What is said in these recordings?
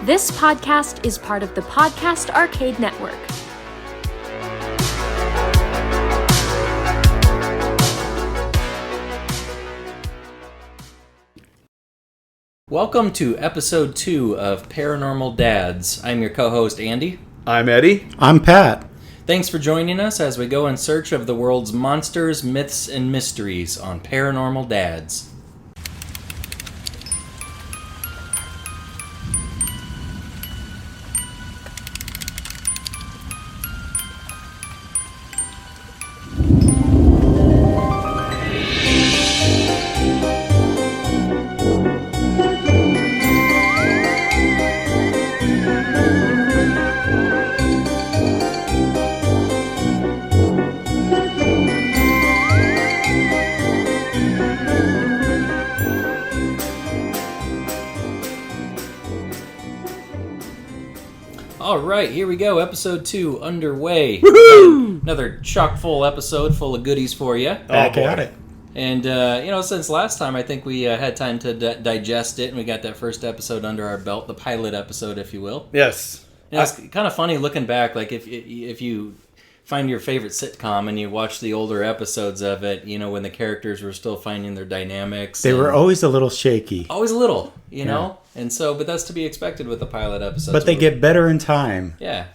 This podcast is part of the Podcast Arcade Network. Welcome to episode 2 of Paranormal Dads. I'm your co-host Andy. I'm Eddie. I'm Pat. Thanks for joining us as we go in search of the world's monsters, myths, and mysteries on Paranormal Dads. Alright, here we go. Episode 2 underway. Woohoo! Another chock-full episode full of goodies for you. Back at it. And, since last time, I think we had time to digest it, and we got that first episode under our belt, the pilot episode, if you will. Yes. And it's kind of funny looking back, like if you find your favorite sitcom and you watch the older episodes of it, when the characters were still finding their dynamics. They were always a little shaky. Always a little, you know? And so, but that's to be expected with the pilot episode. But they get better in time. Yeah.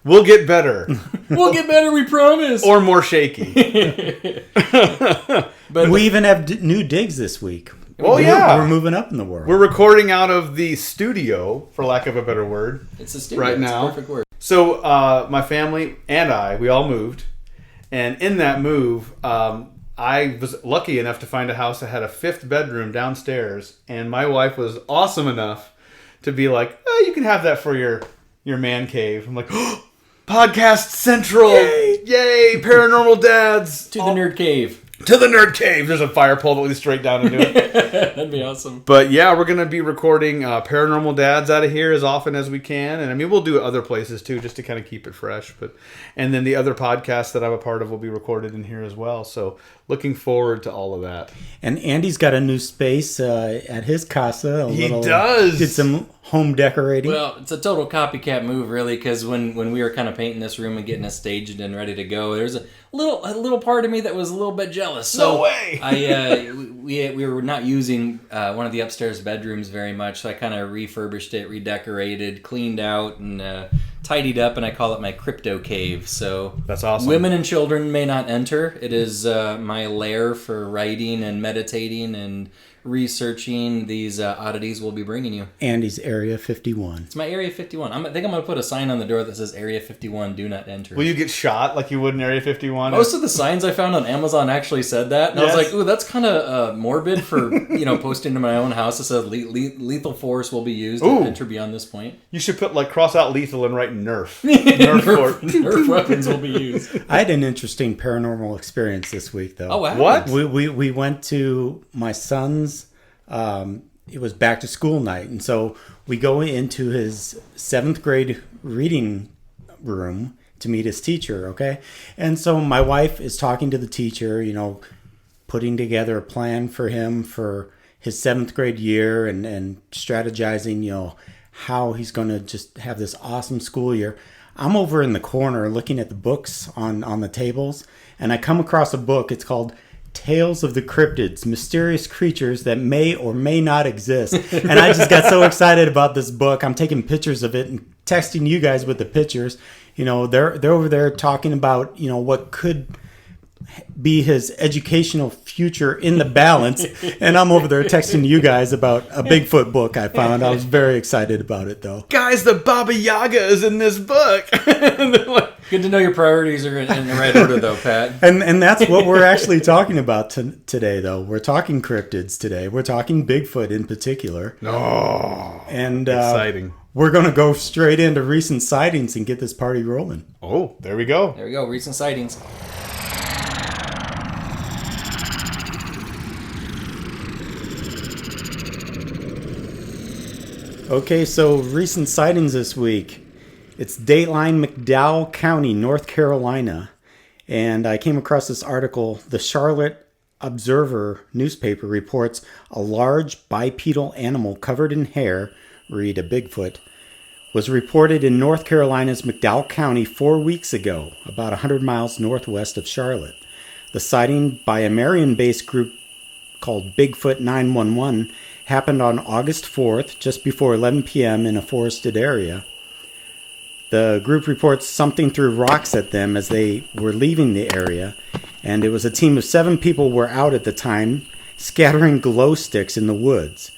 We'll get better. We'll get better, we promise. Or more shaky. But we even have new digs this week. We're moving up in the world. We're recording out of the studio, for lack of a better word. It's a studio. Right now. It's a perfect word. So, my family and we all moved. And in that move, I was lucky enough to find a house that had a 5th bedroom downstairs. And my wife was awesome enough to be like, oh, you can have that for your man cave. I'm like, oh, Podcast Central. Yay, Paranormal Dads. To the Nerd Cave. To the Nerd Cave. There's a fire pole that leads straight down into it. That'd be awesome. But yeah, we're going to be recording Paranormal Dads out of here as often as we can. And I mean, we'll do it other places too, just to kind of keep it fresh. And then the other podcasts that I'm a part of will be recorded in here as well. So looking forward to all of that. And Andy's got a new space at his casa. He does. Did some home decorating. Well, it's a total copycat move, really, because when we were kind of painting this room and getting it staged and ready to go, there's a little part of me that was a little bit jealous. So no way! We were not using one of the upstairs bedrooms very much, so I kind of refurbished it, redecorated, cleaned out, and tidied up, and I call it my crypto cave. So that's awesome. Women and children may not enter. It is my lair for writing and meditating and researching these oddities we'll be bringing you. Andy's Area 51. It's my Area 51. I think I'm going to put a sign on the door that says Area 51, do not enter. Will you get shot like you would in Area 51? Most of the signs I found on Amazon actually said that. And I was like, ooh, that's kind of morbid for, posting to my own house. It says lethal force will be used to enter beyond this point. You should put, cross out lethal and write Nerf. Nerf weapons will be used. I had an interesting paranormal experience this week, though. Oh, wow. What? We went to my son's, it was back to school night. And so we go into his 7th grade reading room to meet his teacher, okay? And so my wife is talking to the teacher, putting together a plan for him for his 7th grade year and strategizing, how he's going to just have this awesome school year. I'm over in the corner looking at the books on the tables, and I come across a book. It's called Tales of the Cryptids, Mysterious Creatures That May or May Not Exist. And I just got so excited about this book. I'm taking pictures of it and texting you guys with the pictures. They're over there talking about, what could be his educational future in the balance. And I'm over there texting you guys about a Bigfoot book I found. I was very excited about it, though. Guys, the Baba Yaga is in this book. Good to know your priorities are in the right order, though, Pat. And that's what we're actually talking about today, though. We're talking cryptids today. We're talking Bigfoot in particular. Oh, and exciting. We're going to go straight into recent sightings and get this party rolling. Oh, there we go. There we go, recent sightings. Okay, so recent sightings this week. It's Dateline McDowell County, North Carolina. And I came across this article. The Charlotte Observer newspaper reports a large bipedal animal covered in hair, read a Bigfoot, was reported in North Carolina's McDowell County 4 weeks ago, about 100 miles northwest of Charlotte. The sighting by a Marion-based group called Bigfoot 911 happened on August 4th, just before 11 p.m. in a forested area. The group reports something threw rocks at them as they were leaving the area, and it was a team of 7 people were out at the time, scattering glow sticks in the woods.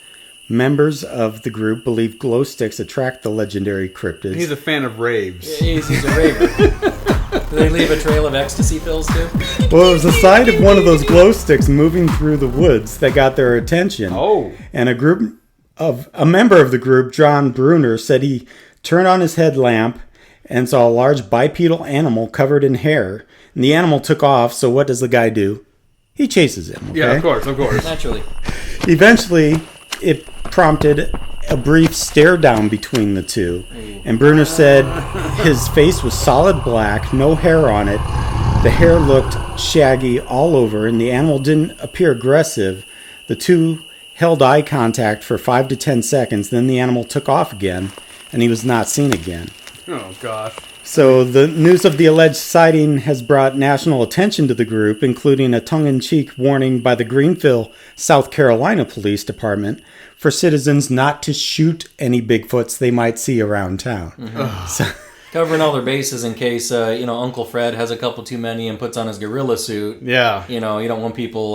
Members of the group believe glow sticks attract the legendary cryptids. He's a fan of raves. He's a raver. Do they leave a trail of ecstasy pills too? Well, it was the sight of one of those glow sticks moving through the woods that got their attention. Oh. And a member of the group, John Bruner, said he turned on his headlamp and saw a large bipedal animal covered in hair. And the animal took off, so what does the guy do? He chases him, okay? Yeah, of course. Naturally. Eventually, it prompted a brief stare down between the two. And Bruner said his face was solid black, no hair on it. The hair looked shaggy all over, and the animal didn't appear aggressive. The two held eye contact for 5 to 10 seconds, then the animal took off again, and he was not seen again. Oh, gosh. So the news of the alleged sighting has brought national attention to the group, including a tongue-in-cheek warning by the Greenville, South Carolina Police Department for citizens not to shoot any Bigfoots they might see around town. Mm-hmm. So, Covering all their bases in case, Uncle Fred has a couple too many and puts on his gorilla suit. Yeah. You don't want people,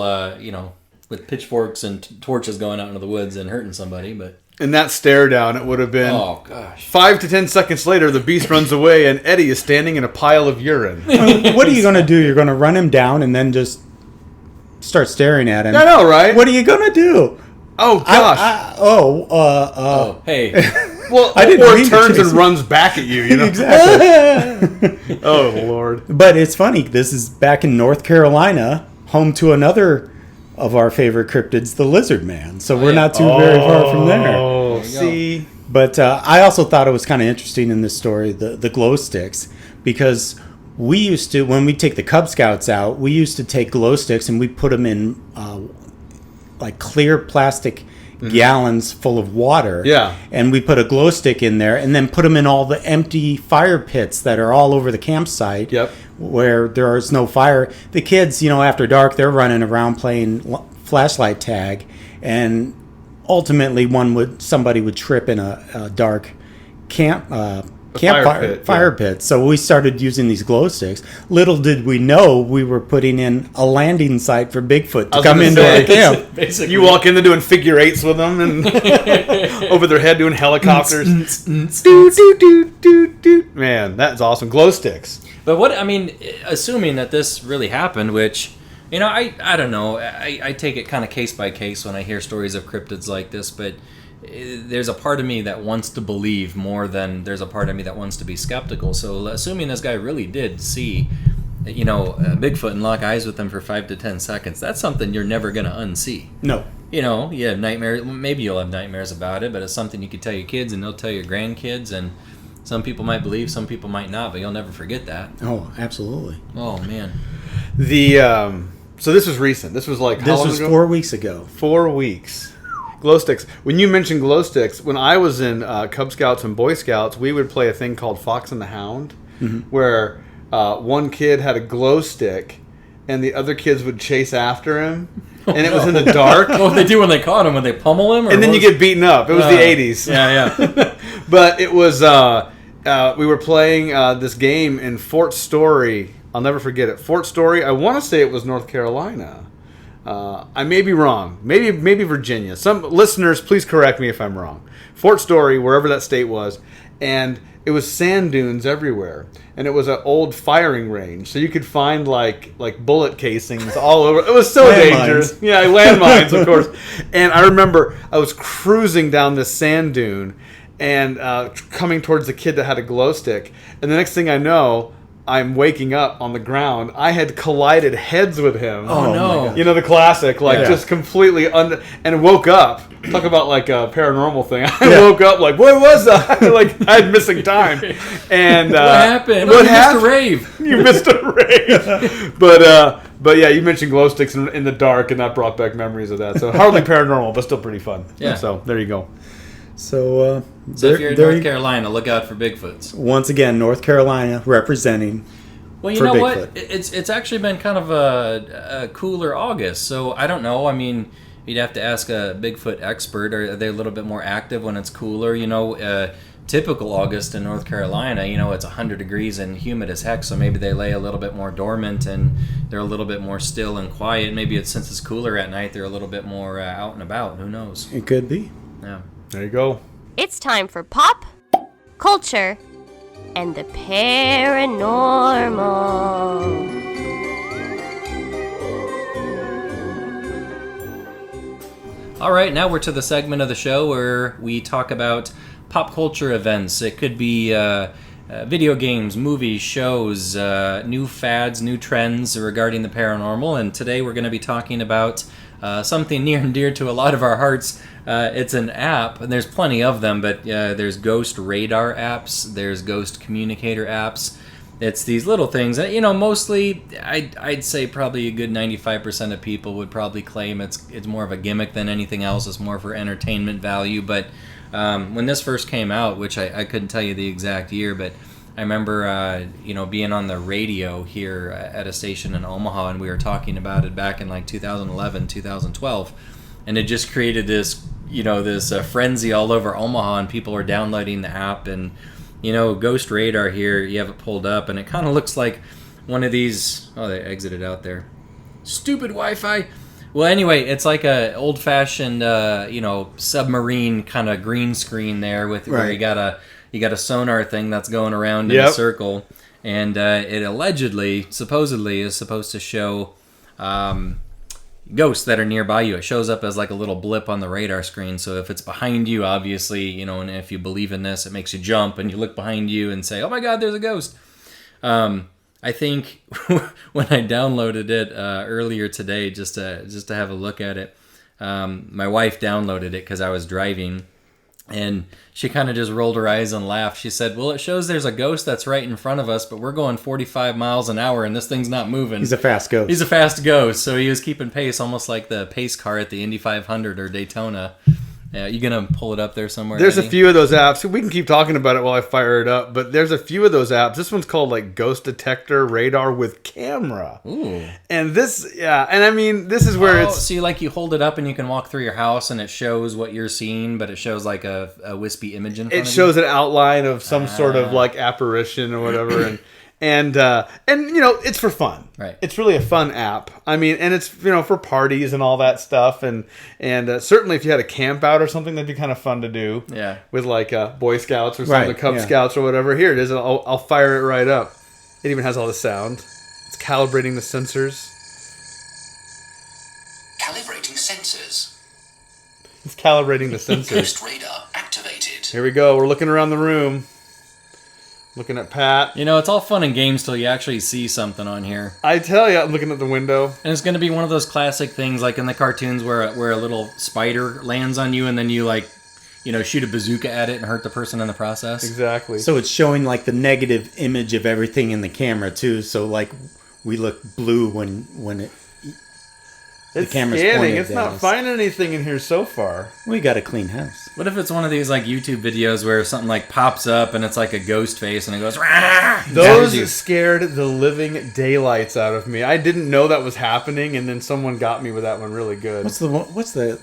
with pitchforks and torches going out into the woods and hurting somebody, but... And that stare down, it would have been... Oh, gosh. 5 to 10 seconds later, the beast runs away, and Eddie is standing in a pile of urine. what are you going to do? You're going to run him down and then just start staring at him. I know, right? What are you going to do? Oh, gosh. Hey. Well, I didn't or mean to turns chase and him. runs back at you, Exactly. Oh, Lord. But it's funny. This is back in North Carolina, home to another of our favorite cryptids, the lizard man. So we're not too very far from there. Oh, see? But I also thought it was kind of interesting in this story, the glow sticks, because we used to, when we take the Cub Scouts out, we used to take glow sticks and we put them in like clear plastic gallons full of water. Yeah. And we put a glow stick in there and then put them in all the empty fire pits that are all over the campsite. Yep. Where there is no fire. The kids, after dark, they're running around playing flashlight tag, and ultimately somebody would trip in a dark fire pit. So we started using these glow sticks. Little did we know we were putting in a landing site for Bigfoot to come into our camp. Basically. You walk in there doing figure eights with them and over their head doing helicopters. Man, that's awesome. Glow sticks. But assuming that this really happened, which, I don't know. I take it kind of case by case when I hear stories of cryptids like this, but there's a part of me that wants to believe more than there's a part of me that wants to be skeptical. So assuming this guy really did see, Bigfoot and lock eyes with him for 5 to 10 seconds, that's something you're never going to unsee. No. You have nightmares. Maybe you'll have nightmares about it, but it's something you could tell your kids and they'll tell your grandkids, and some people might believe, some people might not, but you'll never forget that. Oh, absolutely. Oh, man. So this was recent. This was like how long ago? This was 4 weeks ago. 4 weeks. Glow sticks. When you mentioned glow sticks, when I was in Cub Scouts and Boy Scouts, we would play a thing called Fox and the Hound, where one kid had a glow stick, and the other kids would chase after him, and it was in the dark. What they do when they caught him? When they pummel him? And then you get beaten up. It was the 80s. Yeah. But it was, we were playing this game in Fort Story. I'll never forget it. Fort Story, I want to say it was North Carolina. I may be wrong. Maybe Virginia. Some listeners, please correct me if I'm wrong. Fort Story, wherever that state was, and it was sand dunes everywhere, and it was an old firing range, so you could find like bullet casings all over. It was so dangerous. Yeah, landmines, of course. And I remember I was cruising down this sand dune and coming towards the kid that had a glow stick, and the next thing I know, I'm waking up on the ground. I had collided heads with him. Oh, no. The classic, just completely and woke up. Talk about like a paranormal thing. I woke up like, what was that? Like I had missing time. And what happened? What happened? You missed a rave. You missed a rave. But yeah, you mentioned glow sticks in the dark, and that brought back memories of that. So hardly paranormal, but still pretty fun. Yeah. So there you go. So, So if you're in North Carolina, look out for Bigfoots. Once again, North Carolina representing. Well, you know what? It's actually been kind of a cooler August. So I don't know. I mean, you'd have to ask a Bigfoot expert. Are they a little bit more active when it's cooler? Typical August in North Carolina, it's 100 degrees and humid as heck. So maybe they lay a little bit more dormant and they're a little bit more still and quiet. Maybe since it's cooler at night, they're a little bit more out and about. Who knows? It could be. Yeah. There you go. It's time for pop, culture, and the paranormal. All right, now we're to the segment of the show where we talk about pop culture events. It could be video games, movies, shows, new fads, new trends regarding the paranormal. And today we're going to be talking about something near and dear to a lot of our hearts. It's an app, and there's plenty of them, but there's ghost radar apps, there's ghost communicator apps. It's these little things that, mostly, I'd say probably a good 95% of people would probably claim it's more of a gimmick than anything else. It's more for entertainment value. But when this first came out, which I couldn't tell you the exact year, but I remember, being on the radio here at a station in Omaha, and we were talking about it back in like 2011, 2012, and it just created this, this frenzy all over Omaha, and people are downloading the app, and, Ghost Radar here, you have it pulled up, and it kind of looks like one of these, they exited out there. Stupid Wi-Fi. Well, anyway, it's like a old-fashioned, submarine kind of green screen there with where you got a sonar thing that's going around in a circle, and it supposedly is supposed to show ghosts that are nearby you. It shows up as like a little blip on the radar screen. So if it's behind you, obviously, and if you believe in this, it makes you jump and you look behind you and say, "Oh my God, there's a ghost." I think when I downloaded it earlier today, just to have a look at it, my wife downloaded it because I was driving. And she kind of just rolled her eyes and laughed. She said, "Well, it shows there's a ghost that's right in front of us, but we're going 45 miles an hour and this thing's not moving." He's a fast ghost. He's a fast ghost. So he was keeping pace, almost like the pace car at the Indy 500 or Daytona. You going to pull it up there somewhere? There's Eddie? a few of those apps. We can keep talking about it while I fire it up, but there's a few of those apps. This one's called like Ghost Detector Radar with Camera. Ooh. And this is where it's... So you hold it up and you can walk through your house and it shows what you're seeing, but it shows like a wispy image in front of you? It shows an outline of some sort of like apparition or whatever, and it's for fun. Right. It's really a fun app. I mean, and it's for parties and all that stuff, and certainly if you had a camp out or something, that'd be kind of fun to do. Yeah. With like Boy Scouts or something, Cub Scouts or whatever. Here it is. I'll fire it right up. It even has all the sound. It's calibrating the sensors. Calibrating sensors. It's calibrating the sensors. Ghost radar activated. Here we go. We're looking around the room. Looking at Pat. It's all fun and games till you actually see something on here. I tell you, I'm looking at the window. And it's going to be one of those classic things like in the cartoons where a little spider lands on you and then you shoot a bazooka at it and hurt the person in the process. Exactly. So it's showing like the negative image of everything in the camera too. So like we look blue when the camera's scanning. pointed It's at not us. finding anything in here so far. We got a clean house. What if it's one of these like YouTube videos where something like pops up and it's like a ghost face and it goes, "Rah!" Those scared the living daylights out of me. I didn't know that was happening, and then someone got me with that one really good. What's the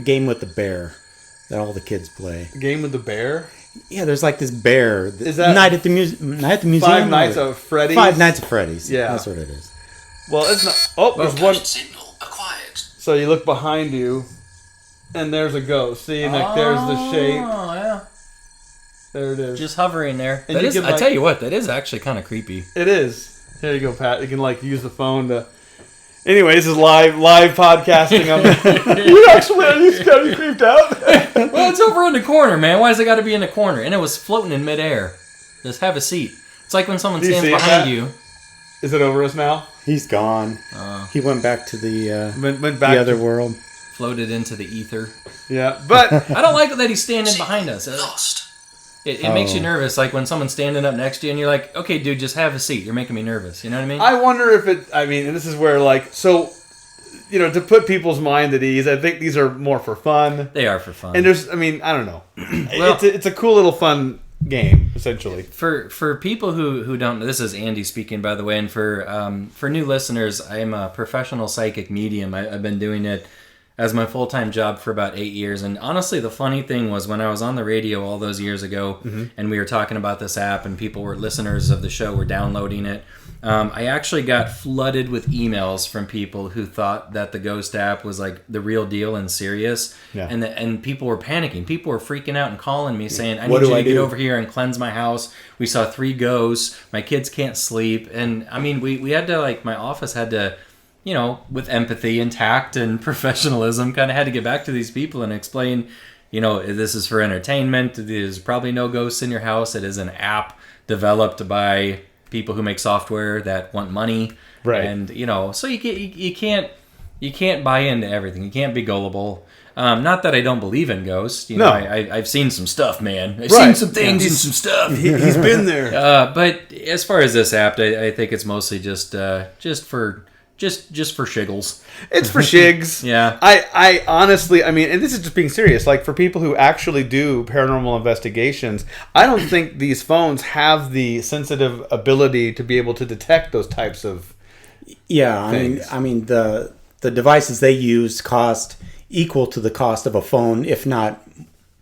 game with the bear that all the kids play? The game with the bear? Yeah, there's like this bear. Is that Night at the Museum? Five Nights at Freddy's? Five Nights at Freddy's. Yeah. That's what it is. Well, it's not. Oh, there's one. Signal acquired. So you look behind you, and there's a ghost. See, and like there's the shape. Oh, yeah. There it is. Just hovering there. And That you is, can, I like- tell you what, that is actually kind of creepy. It is. Here you go, Pat. You can like use the phone to. Anyway, this is live podcasting. You actually are you scared? You creeped out? Well, it's over in the corner, man. Why does it got to be in the corner? And it was floating in midair. Just have a seat. It's like when someone Do you stands see it, behind Pat? you. Is it over us now? He's gone. He went back to the Went back the other to- world. Floated into the ether. Yeah, but I don't like that he's standing behind us. Lost. It makes you nervous, like when someone's standing up next to you and you're like, okay, dude, just have a seat. You're making me nervous. You know what I mean? I wonder if it. I mean, and this is where like so. to put people's mind at ease, I think these are more for fun. They are for fun. And I don't know. It's a cool little fun game, essentially. For people who don't know, this is Andy speaking, by the way, and for new listeners, I am a professional psychic medium. I've been doing it as my full-time job for about 8 years. And honestly, the funny thing was when I was on the radio all those years ago, and we were talking about this app, and listeners of the show were downloading it, I actually got flooded with emails from people who thought that the Ghost app was like the real deal and serious. Yeah. And people were panicking. People were freaking out and calling me saying, I need you to get over here and cleanse my house. We saw 3 ghosts. My kids can't sleep. And I mean, we had to, my office had to, with empathy and tact and professionalism, kind of had to get back to these people and explain, this is for entertainment. There's probably no ghosts in your house. It is an app developed by people who make software that want money. Right. And, so you can't buy into everything. You can't be gullible. Not that I don't believe in ghosts. No. I've seen some stuff, man. I've seen some things and some stuff. He's been there. But as far as this app, I think it's mostly just for shiggles. It's for shigs. Yeah. I honestly, and this is just being serious, for people who actually do paranormal investigations, I don't think these phones have the sensitive ability to be able to detect those types of things. The devices they use cost equal to the cost of a phone, if not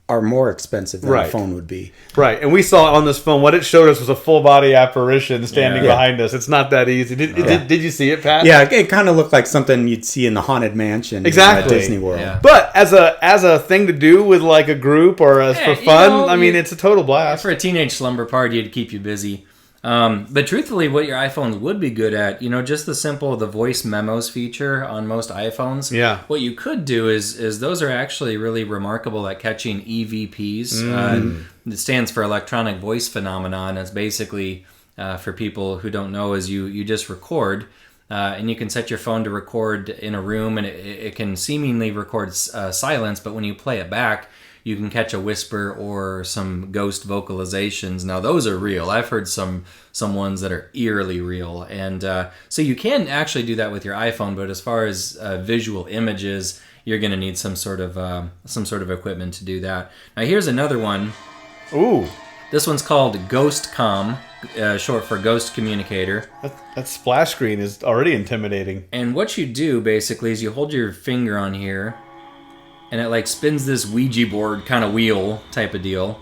are more expensive than a phone would be. Right. And we saw on this phone, what it showed us was a full body apparition standing behind us. It's not that easy. Did you see it, Pat? Yeah, it kind of looked like something you'd see in the Haunted Mansion at Disney World. Yeah. But as a thing to do with a group or for fun, it's a total blast. For a teenage slumber party, it'd keep you busy. But truthfully, what your iPhones would be good at, just the voice memos feature on most iPhones. Yeah. What you could do is those are actually really remarkable at catching EVPs. It stands for electronic voice phenomenon. It's basically, for people who don't know, is you just record, and you can set your phone to record in a room, and it can seemingly record silence, but when you play it back, you can catch a whisper or some ghost vocalizations. Now, those are real. I've heard some ones that are eerily real. And so you can actually do that with your iPhone, but as far as visual images, you're going to need some sort of equipment to do that. Now, here's another one. Ooh. This one's called GhostCom, short for Ghost Communicator. That splash screen is already intimidating. And what you do, basically, is you hold your finger on here, and it spins this Ouija board kind of wheel type of deal.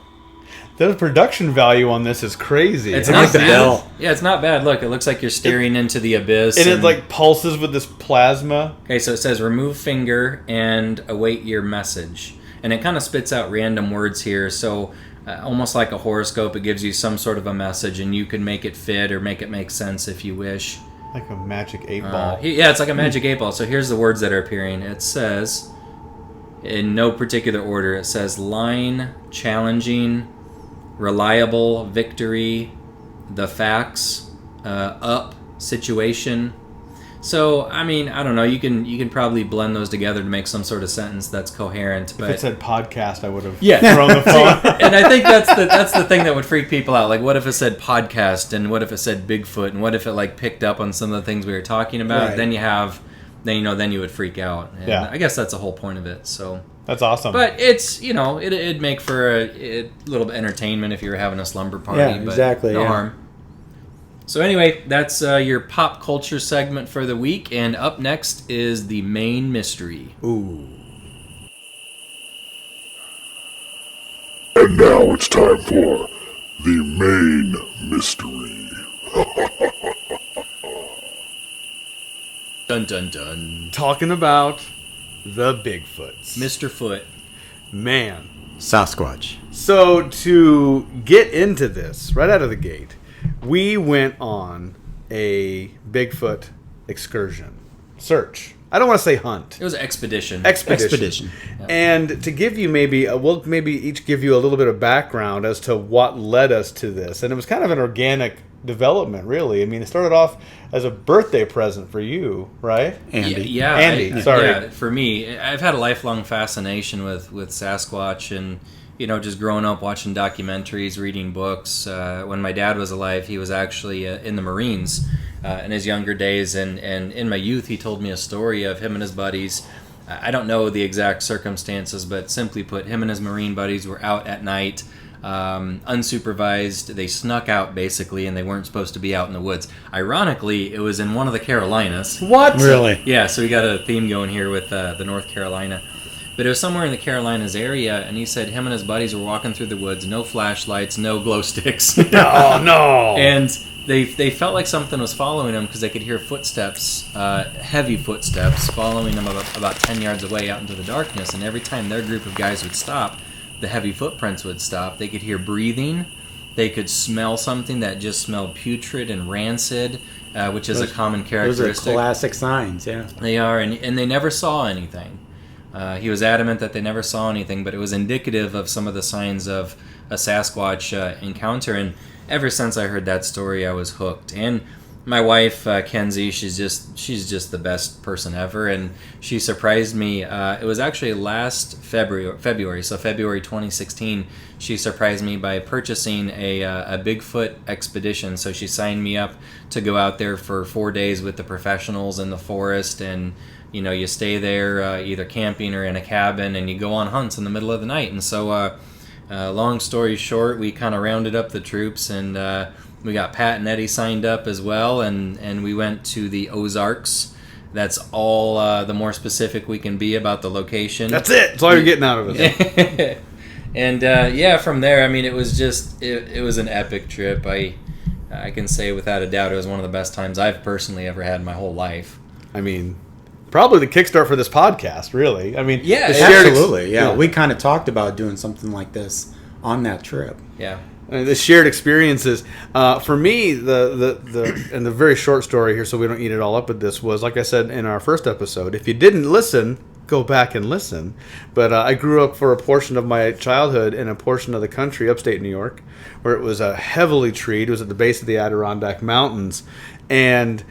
The production value on this is crazy. It's not bad. Yeah, it's not bad. Look, it looks like you're staring into the abyss. And it pulses with this plasma. Okay, so it says remove finger and await your message. And it kind of spits out random words here. So almost like a horoscope, it gives you some sort of a message, and you can make it fit or make it make sense if you wish. Like a magic 8-ball. Yeah, it's like a magic 8-ball. So here's the words that are appearing. It says, in no particular order, it says line, challenging, reliable, victory, the facts, up, situation. So, I don't know. You can probably blend those together to make some sort of sentence that's coherent. But if it said podcast, I would have thrown the phone. And I think that's the thing that would freak people out. What if it said podcast, and what if it said Bigfoot, and what if it picked up on some of the things we were talking about? Right. Then you would freak out. And I guess that's the whole point of it. So that's awesome. But it's it'd make for a little bit of entertainment if you were having a slumber party. Yeah, exactly. No harm. So anyway, that's your pop culture segment for the week, and up next is the main mystery. Ooh. And now it's time for the main mystery. Dun dun dun. Talking about the Bigfoots. Mr. Foot. Man. Sasquatch. So to get into this, right out of the gate, we went on a Bigfoot excursion. Search. I don't want to say hunt. It was an expedition. Expedition. Yeah. And to give you we'll maybe each give you a little bit of background as to what led us to this. And it was kind of an organic development, really. It started off as a birthday present for you, right? Andy. Yeah. Andy, sorry. Yeah, for me, I've had a lifelong fascination with Sasquatch, and just growing up watching documentaries, reading books. When my dad was alive, he was actually in the Marines, in his younger days, and in my youth, he told me a story of him and his buddies. I don't know the exact circumstances, but simply put, him and his Marine buddies were out at night, unsupervised. They snuck out, basically, and they weren't supposed to be out in the woods. Ironically, it was in one of the Carolinas. What? Really? Yeah, so we got a theme going here with the North Carolina. But it was somewhere in the Carolinas area, and he said him and his buddies were walking through the woods, no flashlights, no glow sticks. Oh, no. And they felt like something was following them because they could hear footsteps, heavy footsteps, following them about 10 yards away out into the darkness. And every time their group of guys would stop, the heavy footprints would stop. They could hear breathing. They could smell something that just smelled putrid and rancid, which is a common characteristic. Those are classic signs, yeah. They are, and they never saw anything. He was adamant that they never saw anything, but it was indicative of some of the signs of a Sasquatch encounter. And ever since I heard that story, I was hooked. And my wife, Kenzie, she's just the best person ever, and she surprised me. It was actually last February, so February 2016. She surprised me by purchasing a Bigfoot expedition. So she signed me up to go out there for 4 days with the professionals in the forest, and you stay there either camping or in a cabin, and you go on hunts in the middle of the night. And so, long story short, we kind of rounded up the troops, and we got Pat and Eddie signed up as well, and we went to the Ozarks. That's all the more specific we can be about the location. That's it. That's all you're getting out of it. And from there, I mean, it was just it was an epic trip. I can say without a doubt it was one of the best times I've personally ever had in my whole life. I mean, probably the kickstart for this podcast, really. I mean, yeah, absolutely. Yeah, we kind of talked about doing something like this on that trip. Yeah. The shared experiences. For me, the very short story here, so we don't eat it all up with this, was, like I said in our first episode, if you didn't listen, go back and listen. But I grew up for a portion of my childhood in a portion of the country, upstate New York, where it was heavily treed. It was at the base of the Adirondack Mountains. And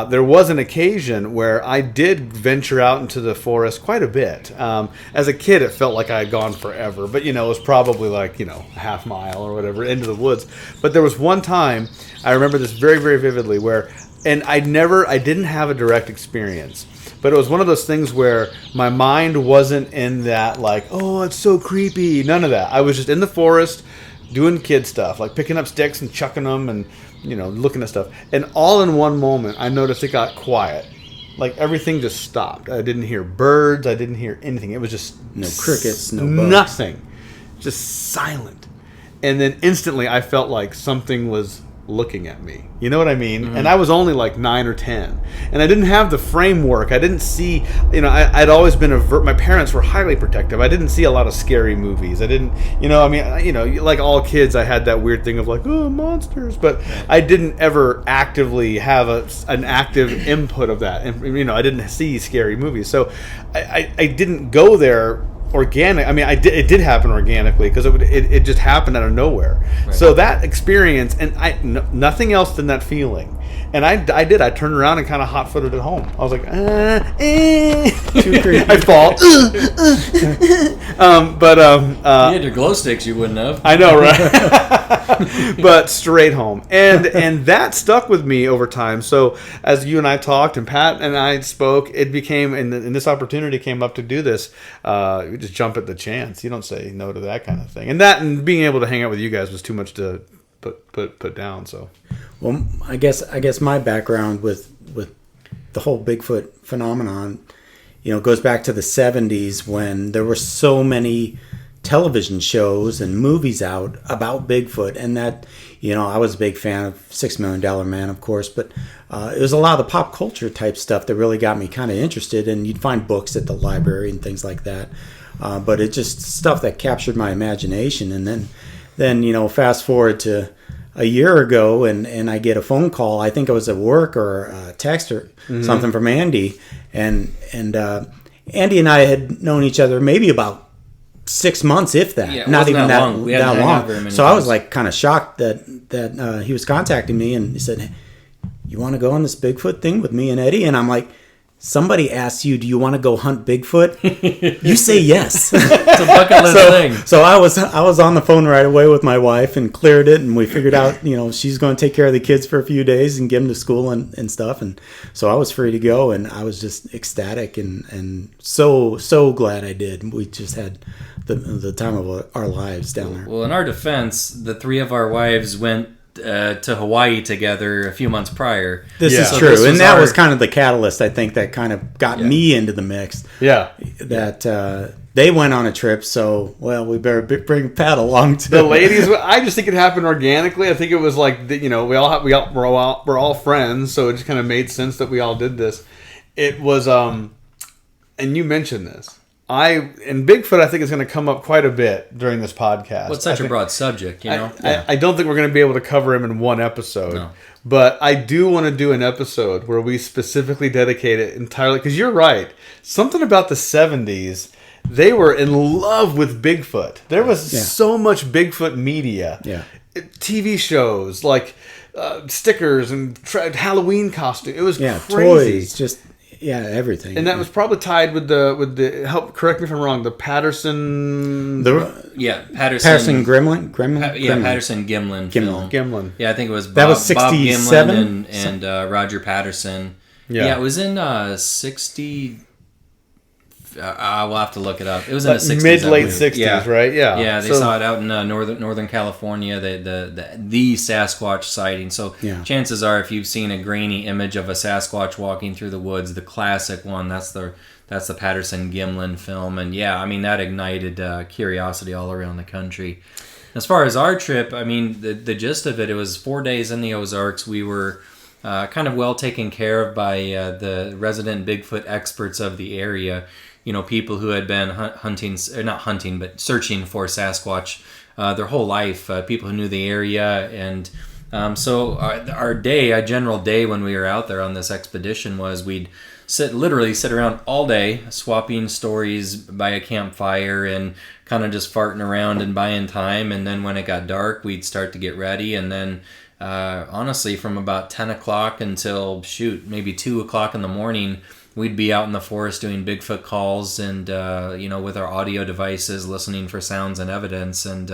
there was an occasion where I did venture out into the forest quite a bit. As a kid, it felt like I had gone forever, but it was probably like a half mile or whatever into the woods. But there was one time, I remember this very, very vividly, and I didn't have a direct experience, but it was one of those things where my mind wasn't in that like, oh, it's so creepy. None of that. I was just in the forest doing kid stuff, like picking up sticks and chucking them and looking at stuff. And all in one moment, I noticed it got quiet. Like everything just stopped. I didn't hear birds. I didn't hear anything. It was just no crickets, no bugs. Nothing. Just silent. And then instantly I felt like something was looking at me. You know what I mean? Mm-hmm. And I was only like 9 or 10. And I didn't have the framework. I didn't see, I'd always been my parents were highly protective. I didn't see a lot of scary movies. I didn't, like all kids, I had that weird thing of like, oh, monsters. But I didn't ever actively have an active input of that. And, I didn't see scary movies. So I didn't go there organic. I mean, it did happen organically because it just happened out of nowhere. Right. So that experience, and nothing else than that feeling. And I turned around and kind of hot-footed at home. I was like, Too creepy. I fall. You had your glow sticks, you wouldn't have. I know, right? But straight home, and that stuck with me over time. So as you and I talked, and Pat and I spoke, it became, and this opportunity came up to do this. You just jump at the chance. You don't say no to that kind of thing. And being able to hang out with you guys was too much to put down. So, well, I guess my background with the whole Bigfoot phenomenon, goes back to the 70s when there were so many television shows and movies out about Bigfoot, and that, I was a big fan of $6 Million Man, of course, but it was a lot of the pop culture type stuff that really got me kind of interested, and you'd find books at the library and things like that, but it just stuff that captured my imagination. And then fast forward to a year ago, and I get a phone call. I think it was at work or a text or something from Andy, and Andy and I had known each other maybe about 6 months, if that. Yeah, not even that long. So I was times. like kind of shocked that he was contacting me, and he said, "Hey, you want to go on this Bigfoot thing with me and Eddie?" And I'm like, somebody asks you, do you want to go hunt Bigfoot? You say yes. It's a bucket list thing. So I was on the phone right away with my wife and cleared it, and we figured out, she's going to take care of the kids for a few days and get them to school and stuff. And so I was free to go, and I was just ecstatic and so glad I did. We just had the time of our lives down there. Well, in our defense, the three of our wives went to Hawaii together a few months prior. This is So true, this was and that our- was kind of the catalyst, I think, that kind of got me into the mix. Yeah. That they went on a trip, so we better bring Pat along too. The ladies, I just think it happened organically. I think it was like we're all friends, so it just kind of made sense that we all did this. It was and you mentioned this. And Bigfoot, I think, is going to come up quite a bit during this podcast. Well, it's such a broad subject, I don't think we're going to be able to cover him in one episode. No. But I do want to do an episode where we specifically dedicate it entirely. Because you're right. Something about the 70s, they were in love with Bigfoot. There was so much Bigfoot media. Yeah. TV shows, like stickers and Halloween costumes. It was crazy. Toys, just... Yeah, everything. And that was probably tied with the help. Correct me if I'm wrong. The Patterson. Patterson Gremlin. Patterson Gimlin film. Gimlin. Yeah, I think it was That was Bob 67? Gimlin and Roger Patterson. Yeah. It was in 60. I will have to look it up. It was in the 60s. Mid late I believe. 60s, right? Yeah. Yeah, they saw it out in Northern California. The Sasquatch sighting. So chances are, if you've seen a grainy image of a Sasquatch walking through the woods, the classic one, that's the Patterson Gimlin film. And that ignited curiosity all around the country. As far as our trip, the gist of it, it was 4 days in the Ozarks. We were kind of well taken care of by the resident Bigfoot experts of the area. People who had been searching for Sasquatch their whole life. People who knew the area, and so our general day when we were out there on this expedition was we'd literally sit around all day swapping stories by a campfire and kind of just farting around and buying time. And then when it got dark, we'd start to get ready, and then honestly, from about 10 o'clock until maybe 2 o'clock in the morning, we'd be out in the forest doing Bigfoot calls and, with our audio devices, listening for sounds and evidence. And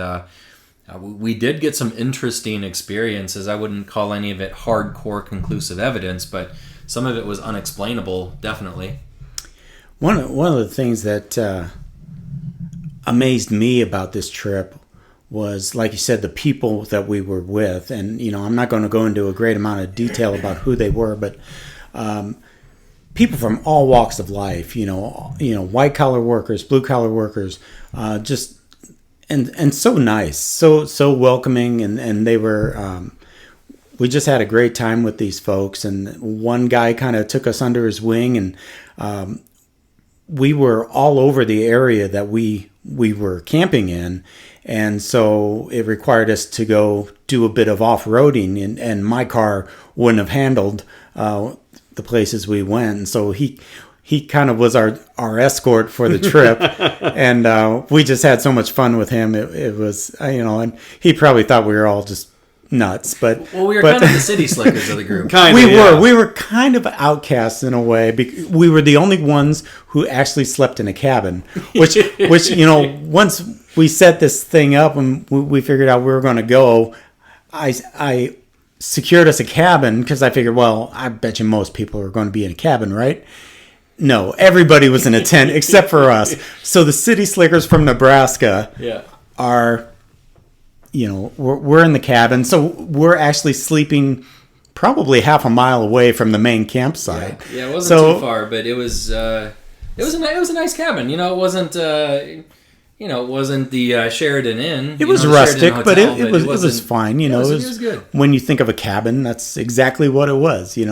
we did get some interesting experiences. I wouldn't call any of it hardcore conclusive evidence, but some of it was unexplainable, definitely. One of the things that amazed me about this trip was, like you said, the people that we were with. And, I'm not going to go into a great amount of detail about who they were, but people from all walks of life, white collar workers, blue collar workers, just and so nice, so welcoming, and they were. We just had a great time with these folks, and one guy kind of took us under his wing, and we were all over the area that we were camping in, and so it required us to go do a bit of off-roading, and my car wouldn't have handled the places we went. And so he kind of was our escort for the trip, and we just had so much fun with him. It was, and he probably thought we were all just nuts, but we were kind of the city slickers of the group. We were kind of outcasts in a way. We were the only ones who actually slept in a cabin, which once we set this thing up and we figured out we were going to go, I secured us a cabin because I figured, I bet you most people are going to be in a cabin, right? No, everybody was in a tent except for us. So the city slickers from Nebraska are, we're in the cabin. So we're actually sleeping probably half a mile away from the main campsite. Yeah, it wasn't too far, but it was a nice cabin. It wasn't it wasn't the Sheridan Inn. It was rustic, but it was fine. It was good. When you think of a cabin, that's exactly what it was. It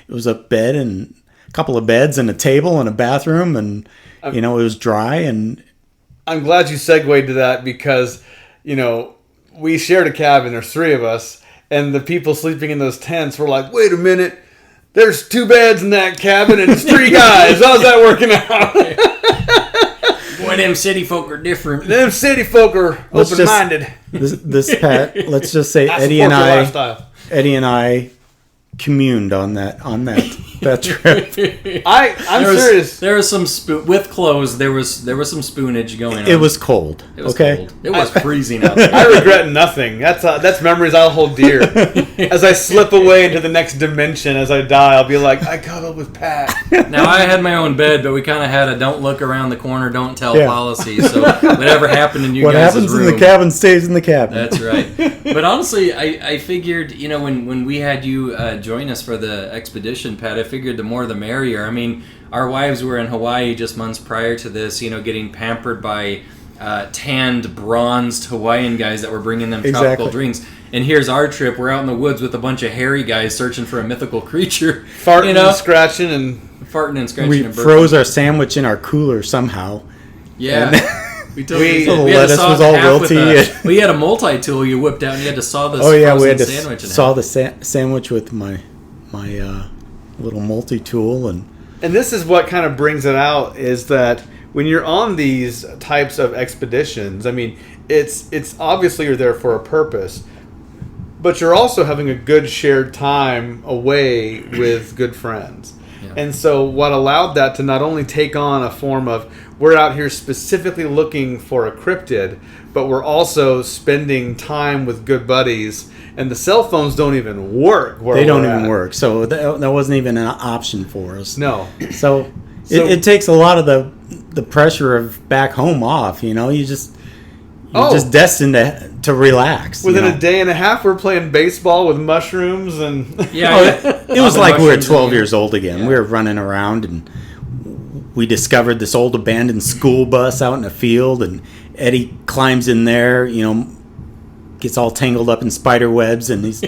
was a bed and a couple of beds and a table and a bathroom, and it was dry. And I'm glad you segued to that because we shared a cabin. There's three of us, and the people sleeping in those tents were like, "Wait a minute, there's 2 beds in that cabin and it's 3 guys. How's that working out?" Boy, them city folk are different. Them city folk are open-minded. This Pat, let's just say Eddie and I communed on that trip. I'm serious. There was some with clothes. There was some spoonage going on. It was cold. It was okay. cold. It was freezing out there. I regret nothing. That's memories I'll hold dear. As I slip away into the next dimension, as I die, I'll be like, I cuddled with Pat. Now, I had my own bed, but we kind of had a don't look around the corner, don't tell Yeah. policy. So whatever happened in you What guys' happens room, in the cabin stays in the cabin. That's right. But honestly, I figured, when we had you join us for the expedition, Pat, I figured the more the merrier. I mean, our wives were in Hawaii just months prior to this, getting pampered by tanned, bronzed Hawaiian guys that were bringing them tropical Exactly. drinks. And here's our trip. We're out in the woods with a bunch of hairy guys searching for a mythical creature. Farting and scratching and... Farting and scratching We and burping. froze our sandwich in our cooler somehow. Yeah. We totally So did. the We had to lettuce saw was it in all half with wilty. we had a multi-tool you whipped out, and you had to saw this Oh yeah, we frozen had to sandwich in saw half. the sandwich with my little multi-tool, and And this is what kind of brings it out, is that when you're on these types of expeditions, I mean, it's obviously you're there for a purpose, but you're also having a good shared time away with good friends. Yeah. And so what allowed that to not only take on a form of, we're out here specifically looking for a cryptid, but we're also spending time with good buddies, and the cell phones don't even work. they don't even work. So that wasn't even an option for us. No. So it takes a lot of the pressure of back home off. You're just destined to relax. Within a day and a half, we're playing baseball with mushrooms and... It was All the like we were mushrooms 12 in years old again. Yeah. We were running around, and we discovered this old abandoned school bus out in a field, and Eddie climbs in there, gets all tangled up in spider webs, and he's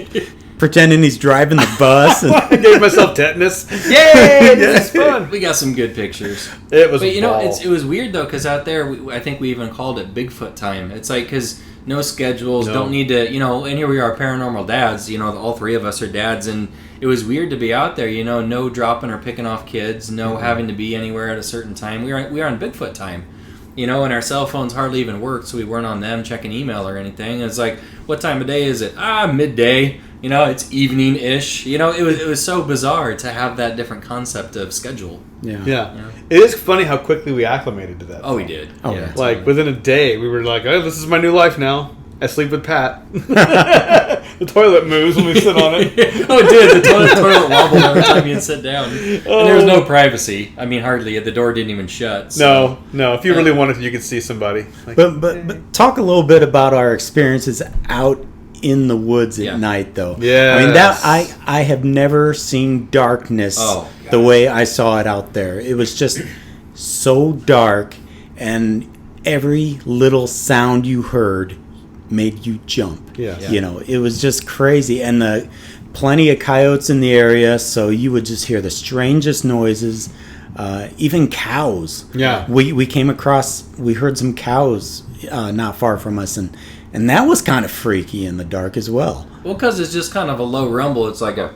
pretending he's driving the bus. And I gave myself tetanus. Yay! This is fun. We got some good pictures. It was But a ball. it was weird though, because out there, I think we even called it Bigfoot time. It's like, because no schedules, No. don't need to, and here we are, Paranormal Dads, all three of us are dads, and it was weird to be out there, no dropping or picking off kids, no having to be anywhere at a certain time. We were on Bigfoot time, and our cell phones hardly even worked, so we weren't on them checking email or anything. It's like, what time of day is it? Midday. It's evening-ish. It was so bizarre to have that different concept of schedule. Yeah. It is funny how quickly we acclimated to that. Oh, we did. Oh, yeah. yeah. Like, within a day, we were like, oh, this is my new life now. I sleep with Pat. The toilet moves when we sit on it. Oh, it did. The toilet wobbled every time you'd sit down. And there was no privacy. I mean, hardly. The door didn't even shut. So. No. If you really wanted to, you could see somebody. Like, but talk a little bit about our experiences out in the woods at night, though. Yes. I mean, that I have never seen darkness the way I saw it out there. It was just so dark, and every little sound you heard made you jump. Yeah. It was just crazy, and plenty of coyotes in the area, so you would just hear the strangest noises. Even cows. Yeah. We heard some cows not far from us, and that was kind of freaky in the dark as well. Well, because it's just kind of a low rumble. It's like a...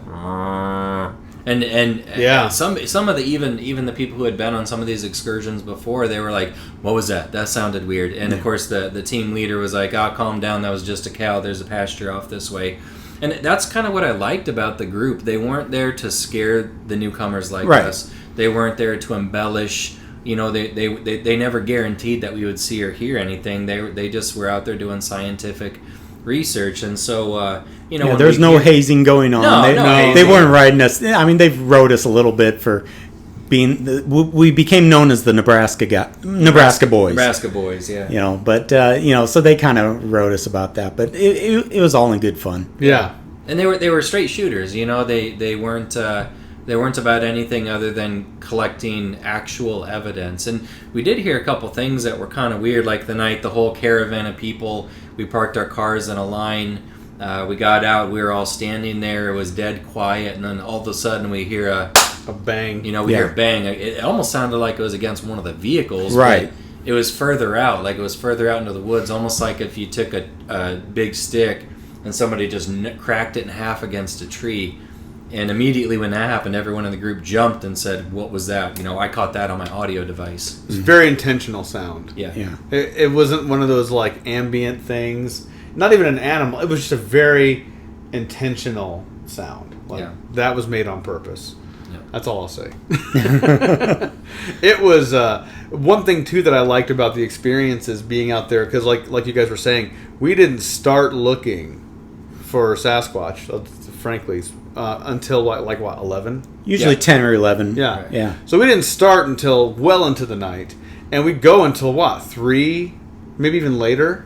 And Yeah. some of the even the people who had been on some of these excursions before, they were like, "What was that? That sounded weird." And of course, the team leader was like, "Oh, calm down. That was just a cow. There's a pasture off this way." And that's kind of what I liked about the group. They weren't there to scare the newcomers like Right. us. They weren't there to embellish. They never guaranteed that we would see or hear anything. They just were out there doing scientific research, and so when there's we no hear- hazing going on. No hazing. They weren't riding us. I mean, they've rode us a little bit for being. We became known as the Nebraska boys. Nebraska boys, yeah. But so they kind of wrote us about that. But it was all in good fun. Yeah. And they were straight shooters. They weren't about anything other than collecting actual evidence. And we did hear a couple things that were kind of weird, like the night the whole caravan of people, we parked our cars in a line. We got out, we were all standing there. It was dead quiet, and then all of a sudden we hear a bang. We hear a bang. It almost sounded like it was against one of the vehicles. Right. But it was further out, like it was further out into the woods, almost like if you took a big stick and somebody just cracked it in half against a tree. And immediately when that happened, everyone in the group jumped and said, "What was that?" I caught that on my audio device. It was very intentional sound. Yeah. It wasn't one of those like ambient things. Not even an animal. It was just a very intentional sound. Like, Yeah. that was made on purpose. Yeah. That's all I'll say. It was one thing too that I liked about the experience is being out there, because like you guys were saying, we didn't start looking for Sasquatch, frankly, until what 11? Usually 10 or 11. Yeah. Right. Yeah. So we didn't start until well into the night, and we'd go until 3, maybe even later.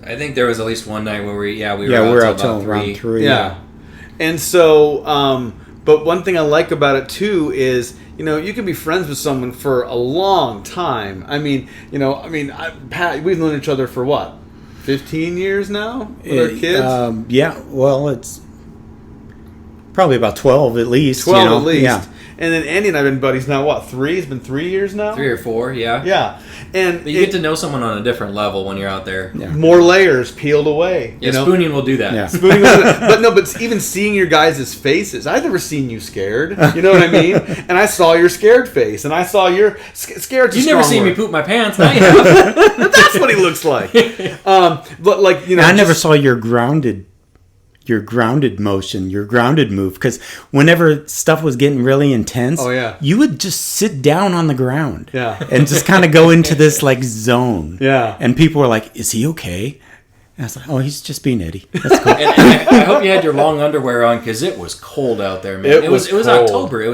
I think there was at least one night where we Yeah, were we were out till about around 3. Yeah. And so, but one thing I like about it too is, you can be friends with someone for a long time. I mean, Pat, we've known each other for what, 15 years now with our kids? Yeah, well, it's probably about 12 at least. 12 at at least. Yeah. And then Andy and I have been buddies now, what, 3? It's been 3 years now? 3 or 4, yeah. Yeah. And But you get to know someone on a different level when you're out there. Yeah. more layers peeled away. Yeah, spooning will do that. Yeah. Spooning but even seeing your guys' faces, I've never seen you scared. You know what I mean? And I saw your scared face, and I saw your scared. You've never seen me poop my pants. Now you have. That's what he looks like. But I never saw your grounded motion, your grounded move, because whenever stuff was getting really intense, Oh, yeah. you would just sit down on the ground, Yeah. and just kind of go into this like zone, Yeah. And people were like, "Is he okay?" And I was like, "Oh, he's just being Eddie." That's cool. And I hope you had your long underwear on because it was cold out there, man. It was cold. October.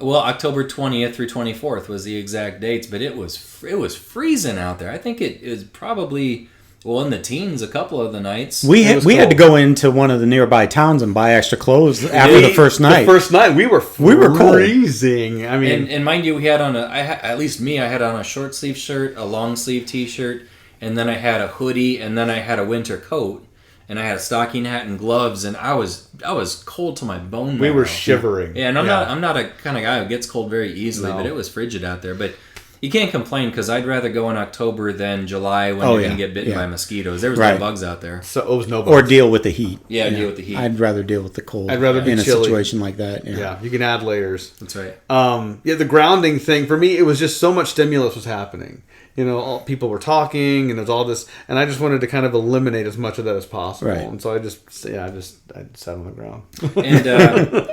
October 20th through 24th was the exact dates, but it was freezing out there. I think it was probably in the teens a couple of the nights. We had to go into one of the nearby towns and buy extra clothes after the first night. The first night we were cold. freezing. I mean, and mind you, we had on I had on a short sleeve shirt, a long sleeve t-shirt, and then I had a hoodie, and then I had a winter coat, and I had a stocking hat and gloves, and I was cold to my bone. we were shivering. Yeah, and I'm not a kind of guy who gets cold very easily, No. but it was frigid out there. But you can't complain because I'd rather go in October than July when you're going to get bitten by mosquitoes. There was no bugs out there. So it was no or bugs. deal with the heat. Yeah, deal with the heat. I'd rather deal with the cold. I'd rather be in a chilly. situation like that. Yeah, you can add layers. That's right. The grounding thing for me, it was just so much stimulus was happening. All, people were talking, and there's all this, and I just wanted to kind of eliminate as much of that as possible. Right. And so I sat on the ground. And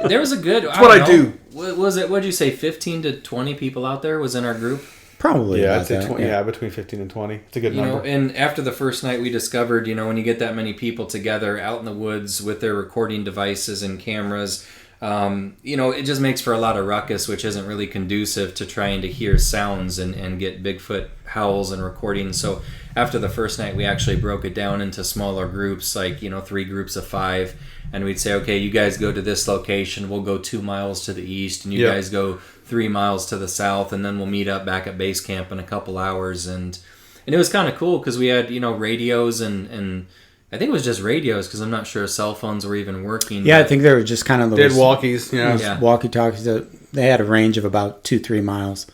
there was a good. That's what I do. Was it? What'd you say? 15 to 20 people out there was in our group. Probably. Yeah, about I'd say that, 20, between 15 and 20. It's a good number. And after the first night, we discovered, when you get that many people together out in the woods with their recording devices and cameras, it just makes for a lot of ruckus, which isn't really conducive to trying to hear sounds and get Bigfoot howls and recordings. So after the first night, we actually broke it down into smaller groups, like, 3 groups of 5. And we'd say, okay, you guys go to this location. We'll go 2 miles to the east, and you guys go 3 miles to the south, and then we'll meet up back at base camp in a couple hours. And it was kind of cool because we had, radios and I think it was just radios because I'm not sure cell phones were even working. Yeah, I think they were just kind of those They had walkies. Yeah. walkie-talkies. They had a range of about 2-3 miles.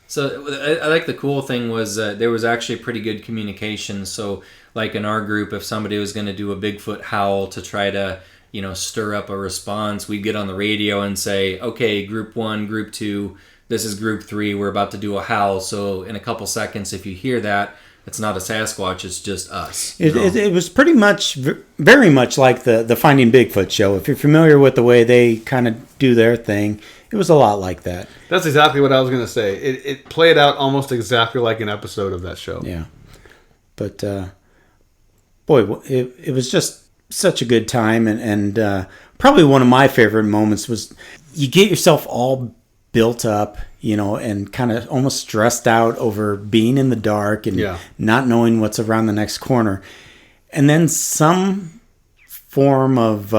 So I like the cool thing was there was actually pretty good communication. So like in our group, if somebody was going to do a Bigfoot howl to try to, stir up a response, we'd get on the radio and say, okay, group 1, group 2, this is group 3, we're about to do a howl. So in a couple seconds, if you hear that, it's not a Sasquatch, it's just us. It was pretty much, very much like the Finding Bigfoot show. If you're familiar with the way they kind of do their thing, it was a lot like that. That's exactly what I was going to say. It played out almost exactly like an episode of that show. Yeah. But, boy, it was just such a good time. And probably one of my favorite moments was you get yourself all built up, and kind of almost stressed out over being in the dark and not knowing what's around the next corner. And then some form of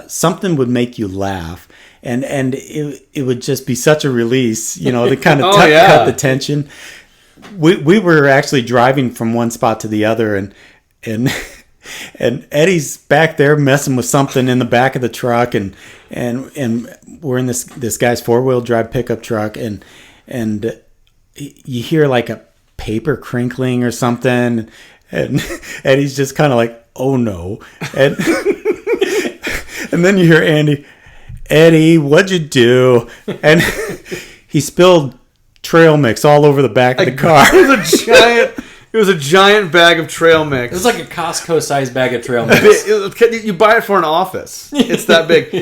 something would make you laugh. And it would just be such a release, to kind of cut the tension. We were actually driving from one spot to the other, and Eddie's back there messing with something in the back of the truck, and we're in this guy's 4-wheel drive pickup truck, and you hear like a paper crinkling or something, and Eddie's just kind of like, oh no, and then you hear Eddie, what'd you do? And he spilled trail mix all over the back of the car. It It was a giant bag of trail mix. It was like a Costco-sized bag of trail mix. You buy it for an office. It's that big.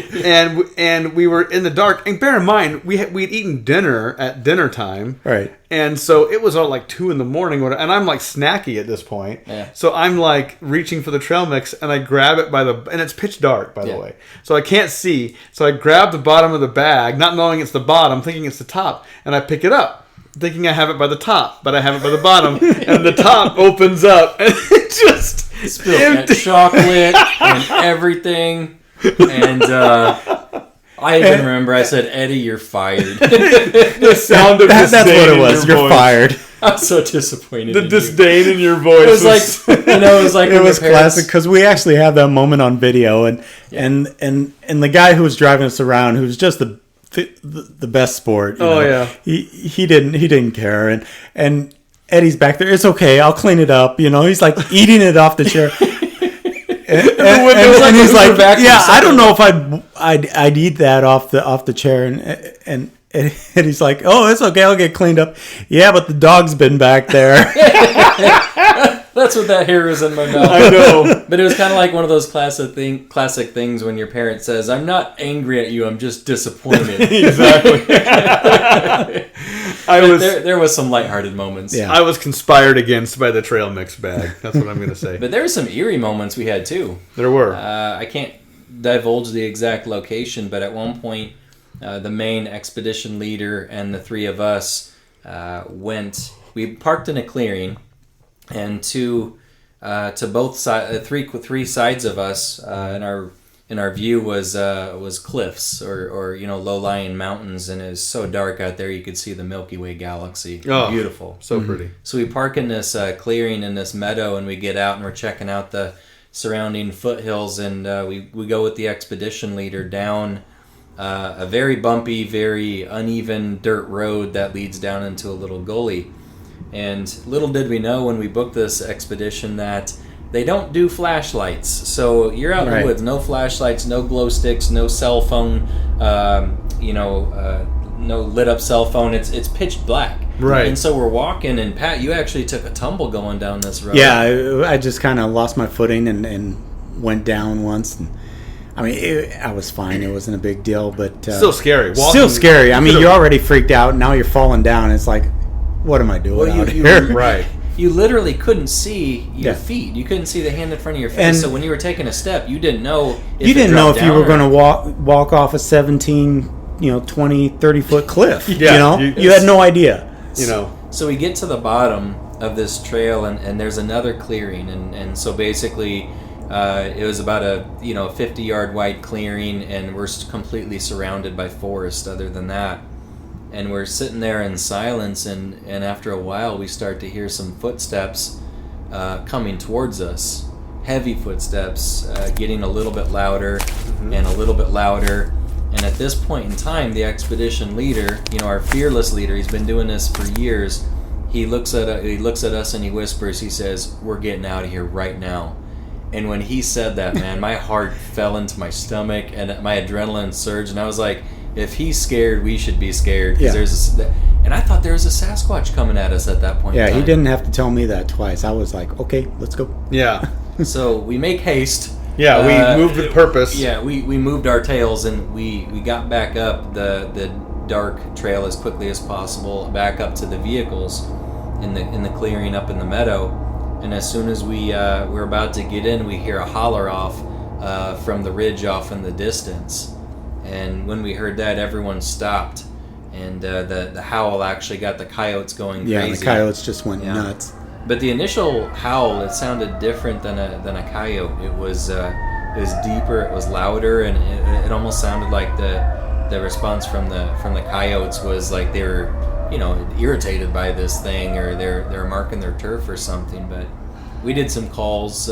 And we were in the dark. And bear in mind, we'd eaten dinner at dinner time. Right. And so it was all like 2 a.m. And I'm like snacky at this point. Yeah. So I'm like reaching for the trail mix and I grab it and it's pitch dark, by the way. So I can't see. So I grab the bottom of the bag, not knowing it's the bottom, thinking it's the top. And I pick it up, thinking I have it by the top, but I have it by the bottom. And the top opens up and it just spilled that chocolate and everything. And I even remember I said, Eddie, you're fired. The sound of that's what disdain it was. in your You're voice. fired. I'm so disappointed. The in you. disdain in your voice. It was like, it was like It when was your parents- classic because we actually have that moment on video, and the guy who was driving us around, who was just the best sport. You know, he didn't care, and Eddie's back there. It's okay, I'll clean it up. You know, he's like eating it off the chair. And he's like, yeah, I don't know if I'd eat that off the chair, and he's like, oh, it's okay, I'll get cleaned up. Yeah, but the dog's been back there. That's what that hair is in my mouth. I know. But it was kind of like one of those classic things when your parent says, I'm not angry at you, I'm just disappointed. Exactly. There was some lighthearted moments. Yeah. I was conspired against by the trail mix bag. That's what I'm going to say. But there were some eerie moments we had too. There were. I can't divulge the exact location, but at one point, the main expedition leader and the 3 of us we parked in a clearing, and to both sides, three sides of us in our view was cliffs or low-lying mountains, and it was so dark out there you could see the Milky Way galaxy. Oh, beautiful, so pretty. So we park in this clearing in this meadow, and we get out and we're checking out the surrounding foothills, and we go with the expedition leader down a very bumpy, very uneven dirt road that leads down into a little gully. And little did we know when we booked this expedition that they don't do flashlights. So you're out in the woods, no flashlights, no glow sticks, no cell phone, no lit up cell phone. It's pitch black. Right. And so we're walking, and Pat, you actually took a tumble going down this road. Yeah, I just kind of lost my footing and went down once. And, I mean, I was fine. It wasn't a big deal, but still scary. Still scary. I mean, you're already freaked out. Now you're falling down. It's like, what am I doing out here? Right. You literally couldn't see your feet. You couldn't see the hand in front of your face. And so when you were taking a step, you didn't know if you didn't know if you were going to to walk off a 17, 20, 30 foot cliff. Yeah, you had no idea. So we get to the bottom of this trail, and there's another clearing, and so basically it was about a 50-yard wide clearing, and we're completely surrounded by forest other than that. And we're sitting there in silence, and after a while we start to hear some footsteps coming towards us. Heavy footsteps, getting a little bit louder and a little bit louder. And at this point in time, the expedition leader, our fearless leader, he's been doing this for years, he looks at us and he whispers, he says, "We're getting out of here right now." And when he said that, man, my heart fell into my stomach and my adrenaline surged, and I was like, if he's scared, we should be scared. And I thought there was a Sasquatch coming at us at that point. Yeah, he didn't have to tell me that twice. I was like, okay, let's go. Yeah. So we make haste. Yeah, we moved with purpose. Yeah, we moved our tails, and we got back up the dark trail as quickly as possible, back up to the vehicles in the clearing up in the meadow. And as soon as we're about to get in, we hear a holler off from the ridge off in the distance. And when we heard that, everyone stopped, and the howl actually got the coyotes going crazy. Yeah, the coyotes just went nuts. But the initial howl, it sounded different than a coyote. It was deeper, it was louder, and it almost sounded like the response from the coyotes was like they were irritated by this thing, or they're marking their turf or something. But we did some calls.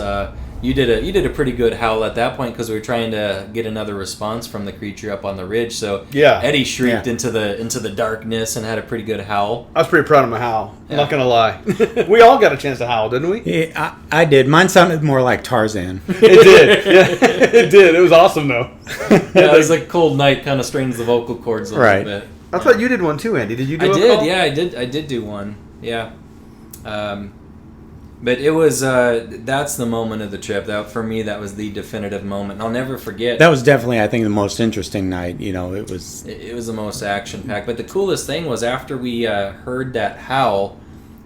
You did a pretty good howl at that point because we were trying to get another response from the creature up on the ridge. So Eddie shrieked into the darkness and had a pretty good howl. I was pretty proud of my howl. I'm not gonna lie. We all got a chance to howl, didn't we? Yeah, I did. Mine sounded more like Tarzan. It did. Yeah, it did. It was awesome though. Yeah, it was like cold night kind of strains the vocal cords a little bit. I thought you did one too, Andy. Did you do I a did, call? yeah, I did do one. Yeah. But it was, that's the moment of the trip. That for me, that was the definitive moment. And I'll never forget. That was definitely, I think, the most interesting night. It was... It was the most action-packed. But the coolest thing was after we heard that howl,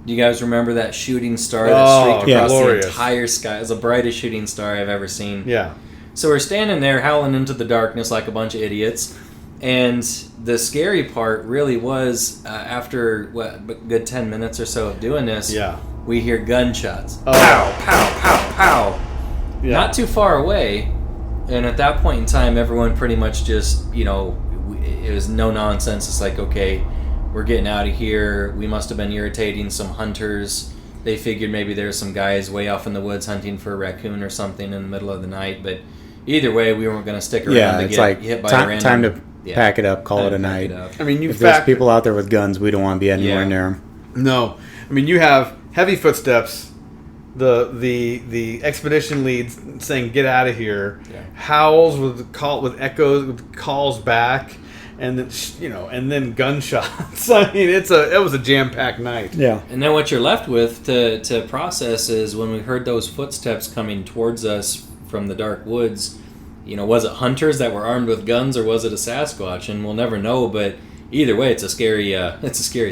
do you guys remember that shooting star that streaked across the entire sky? It was the brightest shooting star I've ever seen. Yeah. So we're standing there howling into the darkness like a bunch of idiots. And the scary part really was after, a good 10 minutes or so of doing this, we hear gunshots. Oh. Pow, pow, pow, pow. Yeah. Not too far away. And at that point in time, everyone pretty much just, it was no nonsense. It's like, okay, we're getting out of here. We must have been irritating some hunters. They figured maybe there's some guys way off in the woods hunting for a raccoon or something in the middle of the night. But either way, we weren't going to stick around to get hit by a random... time to pack it up, call it a night. I mean, if there's people out there with guns, we don't want to be anywhere near them. No. I mean, you have heavy footsteps, the expedition leads saying, get out of here, howls with echoes, with calls back, and then, and then gunshots. I mean, it was a jam-packed night. Yeah. And then what you're left with to process is when we heard those footsteps coming towards us from the dark woods, was it hunters that were armed with guns or was it a Sasquatch? And we'll never know, but either way, it's a scary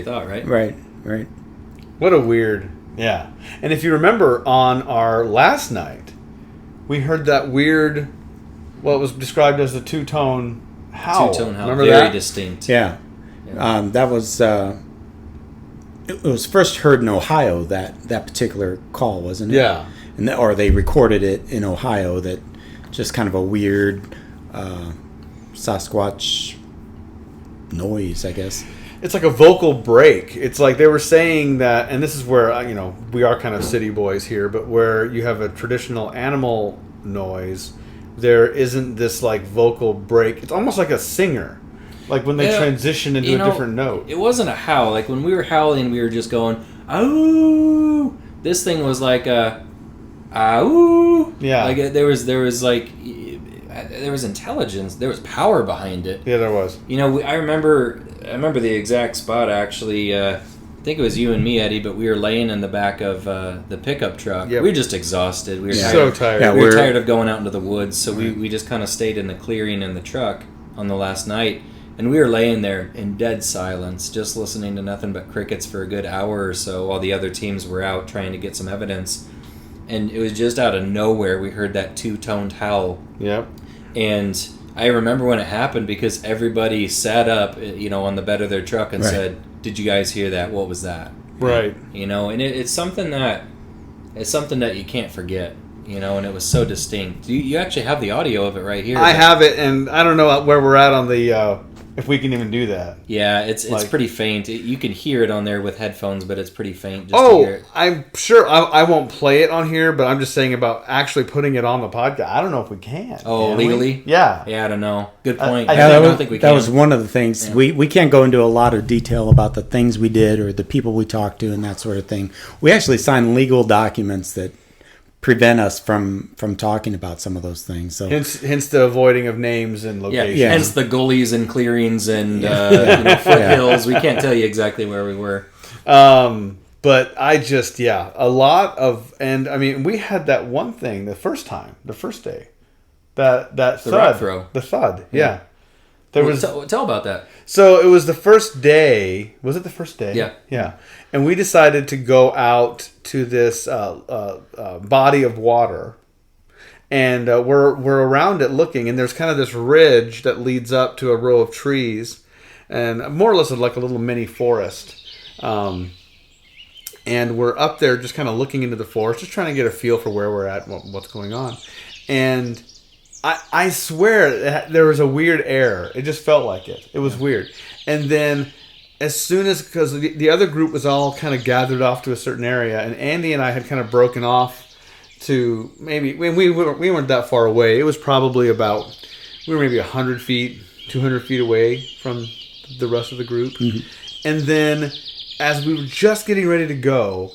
thought, right? Right. What a weird, yeah. And if you remember on our last night, we heard that weird, what was described as a two-tone howl. Two-tone howl, remember very that? distinct. Yeah. That was, it was first heard in Ohio, that particular call, wasn't it? Yeah. Or they recorded it in Ohio, that just kind of a weird Sasquatch noise, I guess. It's like a vocal break. It's like they were saying that, and this is where, we are kind of city boys here, but where you have a traditional animal noise, there isn't this like vocal break. It's almost like a singer. Like when they transition into a different note. It wasn't a howl. Like when we were howling, we were just going, "Ow!" This thing was like a, "Ow!" Yeah. Like there was intelligence. There was power behind it. Yeah, there was. I remember the exact spot actually. I think it was you and me, Eddie, but we were laying in the back of the pickup truck. Yep. We were just exhausted. We were so tired. Yeah, we were tired of going out into the woods, so we just kind of stayed in the clearing in the truck on the last night. And we were laying there in dead silence, just listening to nothing but crickets for a good hour or so while the other teams were out trying to get some evidence. And it was just out of nowhere we heard that two-toned howl. Yep. And I remember when it happened because everybody sat up, on the bed of their truck and said, "Did you guys hear that? What was that?" Right. And it's something that you can't forget. And it was so distinct. You actually have the audio of it right here. I have it, and I don't know where we're at on the if we can even do that. Yeah, it's pretty faint. You can hear it on there with headphones, but it's pretty faint. Just to hear it. I'm sure I won't play it on here, but I'm just saying about actually putting it on the podcast. I don't know if we can. Oh, legally? Yeah. Yeah, I don't know. Good point. I don't think we can. That was one of the things. Yeah. We can't go into a lot of detail about the things we did or the people we talked to and that sort of thing. We actually signed legal documents that prevent us from talking about some of those things. So hence the avoiding of names and locations. Yeah. Hence the gullies and clearings and foothills. We can't tell you exactly where we were. But I just a lot of, and I mean we had that one thing the first day, that the thud, rock throw. the thud. Yeah. There was tell about that. So it was the first day. Was it the first day? Yeah. Yeah. And we decided to go out to this body of water, and we're around it looking, and there's kind of this ridge that leads up to a row of trees, and more or less like a little mini forest. And we're up there just kind of looking into the forest, just trying to get a feel for where we're at, what's going on, and I swear there was a weird air. It just felt like it. It was weird. And then as soon as, because the other group was all kind of gathered off to a certain area, and Andy and I had kind of broken off to maybe, we weren't that far away. It was probably we were maybe 100 feet, 200 feet away from the rest of the group. Mm-hmm. And then as we were just getting ready to go,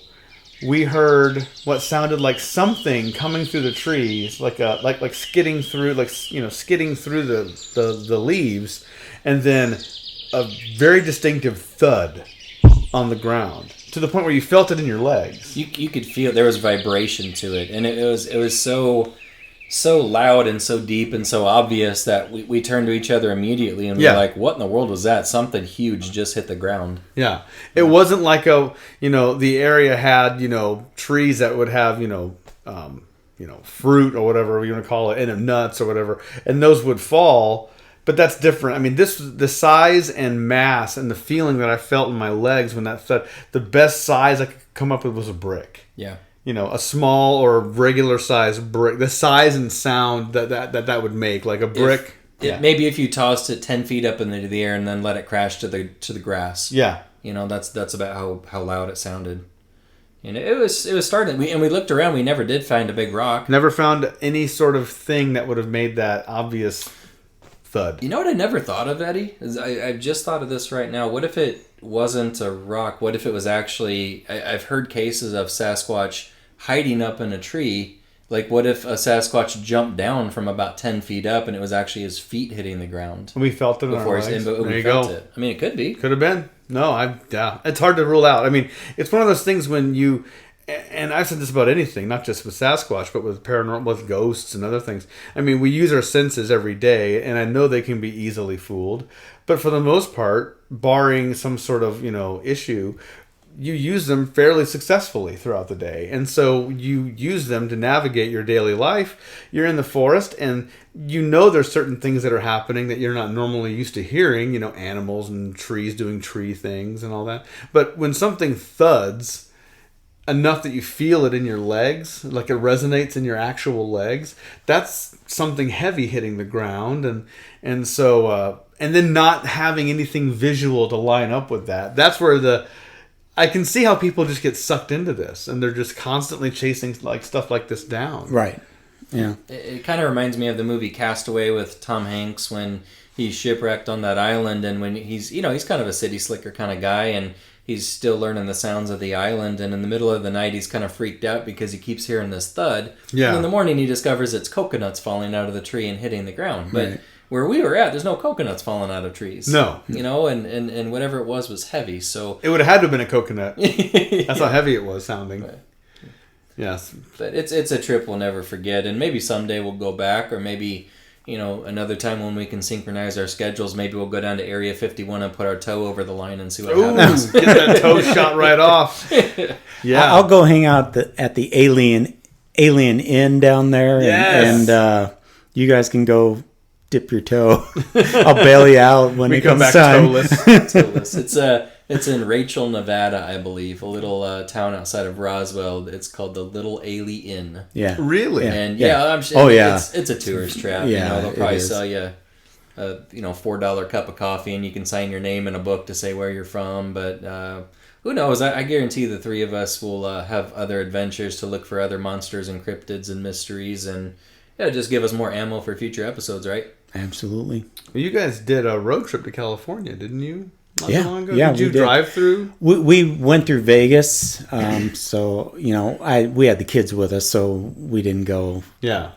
we heard what sounded like something coming through the trees, like skidding through, skidding through the leaves, and then a very distinctive thud on the ground. to the point where you felt it in your legs. You could feel there was vibration to it, and it was so loud and so deep and so obvious that we turned to each other immediately and we were like, what in the world was that? Something huge just hit the ground. Yeah. It wasn't like the area had, trees that would have, fruit or whatever you want to call it, and nuts or whatever, and those would fall. But that's different. I mean, the size and mass and the feeling that I felt in my legs when that fell, the best size I could come up with was a brick. Yeah. A small or regular size brick. The size and sound that would make, like a brick. Maybe if you tossed it 10 feet up into the air and then let it crash to the grass. Yeah. That's about how loud it sounded. And it was starting. We looked around. We never did find a big rock. Never found any sort of thing that would have made that obvious thud. You know what I never thought of, Eddie? I've just thought of this right now. What if it wasn't a rock? What if it was actually... I've heard cases of Sasquatch hiding up in a tree. Like, what if a Sasquatch jumped down from about 10 feet up and it was actually his feet hitting the ground? We felt it before in our legs. There you go. It. I mean, it could be. Could have been. No, it's hard to rule out. I mean, it's one of those things when you... And I've said this about anything, not just with Sasquatch, but with paranormal, with ghosts and other things. I mean, we use our senses every day, and I know they can be easily fooled. But for the most part, barring some sort of, issue, you use them fairly successfully throughout the day. And so you use them to navigate your daily life. You're in the forest, and there's certain things that are happening that you're not normally used to hearing, animals and trees doing tree things and all that. But when something thuds enough that you feel it in your legs, like it resonates in your actual legs, that's something heavy hitting the ground, and so and then not having anything visual to line up with that's where I can see how people just get sucked into this, and they're just constantly chasing like stuff like this down. Right. Yeah. It kind of reminds me of the movie Castaway with Tom Hanks when he's shipwrecked on that island, and when he's kind of a city slicker kind of guy, and he's still learning the sounds of the island, and in the middle of the night he's kind of freaked out because he keeps hearing this thud. Yeah. And in the morning he discovers it's coconuts falling out of the tree and hitting the ground. But where we were at, there's no coconuts falling out of trees. No. And whatever it was heavy. So it would have had to have been a coconut. That's how heavy it was sounding. Right. Yes. But it's a trip we'll never forget, and maybe someday we'll go back, or maybe... another time when we can synchronize our schedules, maybe we'll go down to Area 51 and put our toe over the line and see what happens. Get that toe shot right off. Yeah, I'll go hang out at the Alien Inn down there, and you guys can go dip your toe. I'll bail you out when it comes time. Toeless. It's in Rachel, Nevada, I believe, a little town outside of Roswell. It's called the Little Ailey Inn. Yeah, really. And I'm sure it's a tourist trap. Yeah, they'll probably sell you a $4 cup of coffee, and you can sign your name in a book to say where you're from. But who knows? I guarantee the three of us will have other adventures to look for other monsters and cryptids and mysteries, and just give us more ammo for future episodes, right? Absolutely. Well, you guys did a road trip to California, didn't you? Not so long ago? Yeah. Did you drive through? We went through Vegas, so we had the kids with us, so we didn't go. Yeah.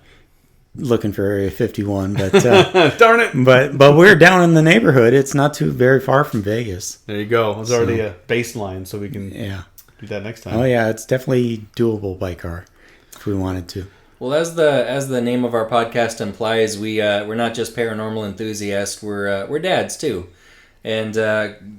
Looking for Area 51, but darn it! But we're down in the neighborhood. It's not too very far from Vegas. There you go. It's already a baseline, so we can do that next time. Oh yeah, it's definitely doable by car if we wanted to. Well, as the name of our podcast implies, we're not just paranormal enthusiasts. We're dads too, and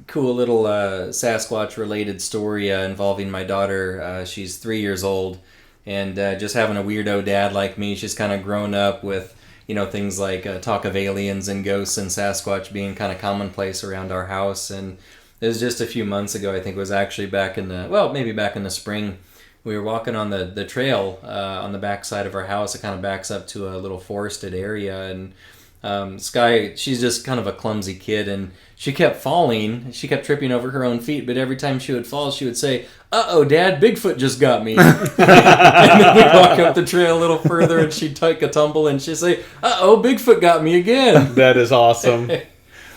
cool little Sasquatch related story involving my daughter. She's 3 years old, and just having a weirdo dad like me. She's kind of grown up with things like talk of aliens and ghosts and Sasquatch being kind of commonplace around our house. And it was just a few months ago. I think it was actually back in the spring. We were walking on the trail on the back side of our house. It kind of backs up to a little forested area, and Sky, she's just kind of a clumsy kid, and she kept falling. She kept tripping over her own feet, but every time she would fall, she would say, "Uh-oh, Dad, Bigfoot just got me." And then we'd walk up the trail a little further, and she'd take a tumble, and she'd say, "Uh-oh, Bigfoot got me again." That is awesome.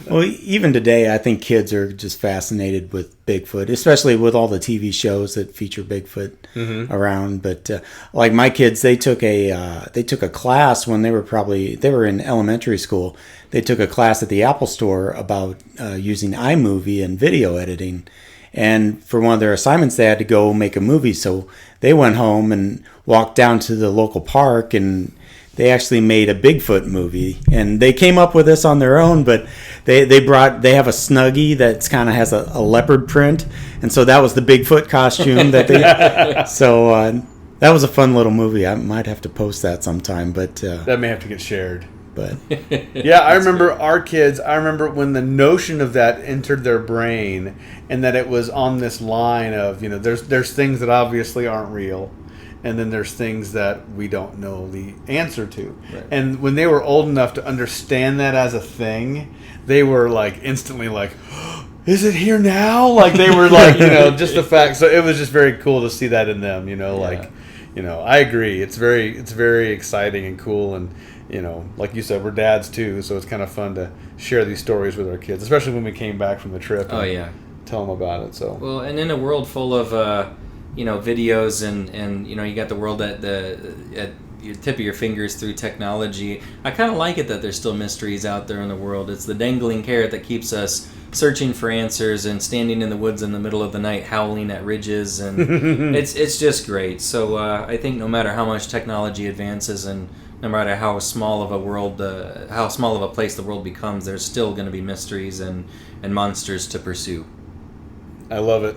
Well, even today, I think kids are just fascinated with Bigfoot, especially with all the TV shows that feature Bigfoot around. But like my kids, they took a class when they were in elementary school. They took a class at the Apple Store about using iMovie and video editing, And for one of their assignments, they had to go make a movie. So they went home and walked down to the local park, and they actually made a Bigfoot movie. And they came up with this on their own, but they have a Snuggie that's kind of has a leopard print. And so that was the Bigfoot costume that they, so that was a fun little movie. I might have to post that sometime, but That may have to get shared. but Yeah, I remember our kids. I remember when the notion of that entered their brain, and that it was on this line of, there's things that obviously aren't real, and then there's things that we don't know the answer to. Right. And when they were old enough to understand that as a thing, they were like instantly like, "Is it here now?" Like they were like, just the fact. So it was just very cool to see that in them. I agree. It's very exciting and cool, and like you said, we're dads too, so it's kind of fun to share these stories with our kids, especially when we came back from the trip. Oh yeah. Tell them about it. So Well, and in a world full of videos and you got the world at your tip of your fingers through technology, I kind of like it that there's still mysteries out there in the world. It's the dangling carrot that keeps us searching for answers and standing in the woods in the middle of the night howling at ridges, and it's just great. So I think no matter how much technology advances and no matter how small of a place the world becomes, there's still going to be mysteries and monsters to pursue. I love it.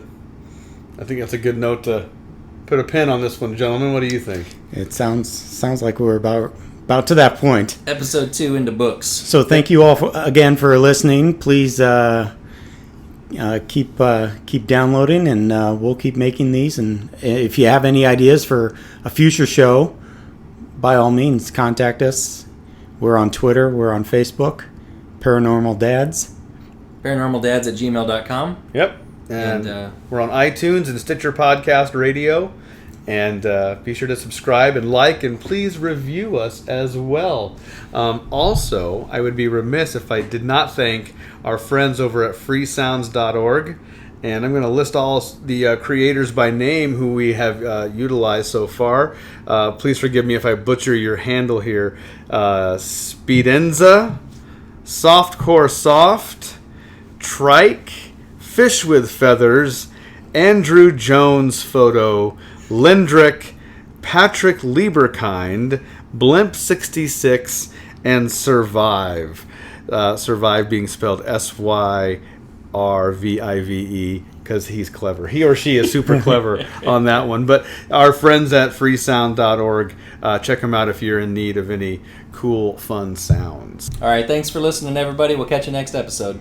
I think that's a good note to put a pin on this one, gentlemen. What do you think? it sounds like we're about to that point. Episode 2 into books. So thank you all again for listening. Please keep downloading, and we'll keep making these. And if you have any ideas for a future show, by all means, contact us. We're on Twitter. We're on Facebook. Paranormal Dads. ParanormalDads@gmail.com. Yep. And we're on iTunes and Stitcher Podcast Radio. And be sure to subscribe and like, and please review us as well. Also, I would be remiss if I did not thank our friends over at freesounds.org. And I'm going to list all the creators by name who we have utilized so far. Please forgive me if I butcher your handle here. Speedenza, Softcore Soft, Trike, Fish with Feathers, Andrew Jones Photo, Lindrick, Patrick Lieberkind, Blimp66, and Survive. Survive being spelled Syrvive, because he's clever. He or she is super clever on that one. But our friends at freesound.org, check them out if you're in need of any cool, fun sounds. All right, thanks for listening, everybody. We'll catch you next episode.